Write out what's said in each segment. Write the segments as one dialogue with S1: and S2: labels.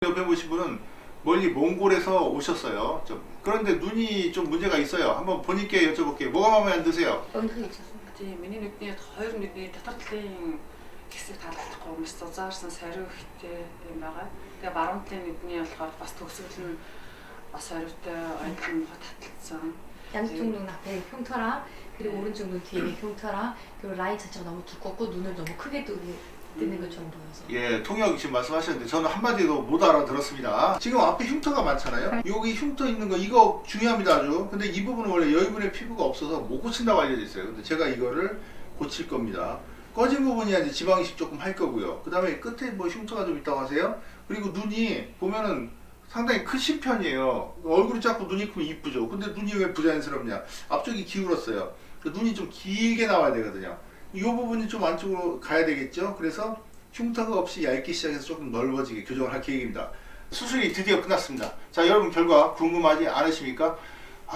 S1: 옆에 보신 분은 멀리 몽골에서 오셨어요. 그런데 눈이 좀 문제가 있어요. 한번 본인께 여쭤볼게요. 뭐가 마음에 안 드세요?
S2: Өндөр хийчихсэн.
S3: Тийм, миний нүдний хоёр нүдний дотор талын хэсэг таалагдахгүй маш зузаарсан сариу ихтэй юм байгаа. Тэгээ баруун талын нүдний болохоор бас төгсгөл нь бас сариутай ойдлон таталцсан.
S2: 양쪽 눈 앞에 흉터랑 그리고 오른쪽 눈 뒤에 흉터랑 그리고 라인 자체가 너무 두껍고 눈을 너무 크게 뜨는 것처럼 보여서.
S1: 예, 통역 지금 말씀하셨는데 저는 한마디도 못 알아들었습니다. 지금 앞에 흉터가 많잖아요. 여기 흉터 있는 거 이거 중요합니다 아주. 근데 이 부분은 원래 여기분의 피부가 없어서 못 고친다고 알려져 있어요. 근데 제가 이거를 고칠 겁니다. 꺼진 부분이 이제 지방 이식 조금 할 거고요. 그 다음에 끝에 뭐 흉터가 좀 있다고 하세요. 그리고 눈이 보면은 상당히 크신 편이에요. 얼굴이 작고 눈이 크면 이쁘죠. 근데 눈이 왜 부자연스럽냐? 앞쪽이 기울었어요. 눈이 좀 길게 나와야 되거든요. 이 부분이 좀 안쪽으로 가야 되겠죠. 그래서 흉터가 없이 얇게 시작해서 조금 넓어지게 교정을 할 계획입니다. 수술이 드디어 끝났습니다. 자, 여러분 결과 궁금하지 않으십니까?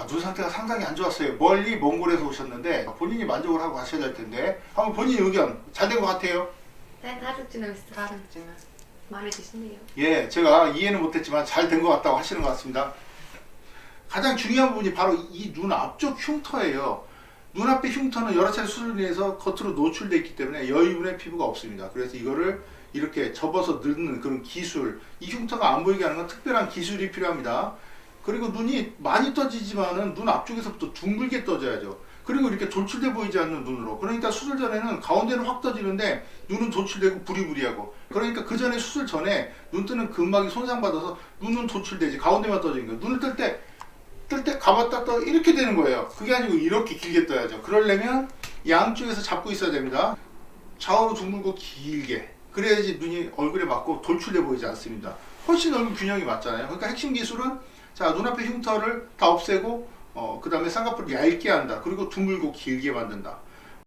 S1: 눈 상태가 상당히 안 좋았어요. 멀리 몽골에서 오셨는데 본인이 만족을 하고 가셔야 될 텐데 한번 본인 의견 잘 된 것 같아요?
S2: 네, 다르지는 있어.
S3: 다르지는.
S2: 마음에 드시네요.
S1: 예, 제가 이해는 못했지만 잘 된 것 같다고 하시는 것 같습니다. 가장 중요한 부분이 바로 이 눈 앞쪽 흉터예요. 눈앞의 흉터는 여러 차례 수술을 위해서 겉으로 노출되어 있기 때문에 여유분의 피부가 없습니다. 그래서 이거를 이렇게 접어서 넣는 그런 기술, 이 흉터가 안 보이게 하는 건 특별한 기술이 필요합니다. 그리고 눈이 많이 떠지지만은 눈 앞쪽에서부터 둥글게 떠져야죠. 그리고 이렇게 돌출돼 보이지 않는 눈으로. 그러니까 수술 전에는 가운데는 확 떠지는데 눈은 돌출되고 부리부리하고. 그러니까 그 전에 수술 전에 눈 뜨는 근막이 손상받아서 눈은 돌출되지 가운데만 떠지는 거예요. 눈을 뜰 때 감았다 떠 이렇게 되는 거예요. 그게 아니고 이렇게 길게 떠야죠. 그러려면 양쪽에서 잡고 있어야 됩니다. 좌우로 둥글고 길게. 그래야지 눈이 얼굴에 맞고 돌출돼 보이지 않습니다. 훨씬 얼굴 균형이 맞잖아요. 그러니까 핵심 기술은 자, 눈앞의 흉터를 다 없애고 그 다음에 쌍꺼풀을 얇게 한다. 그리고 둥글고 길게 만든다.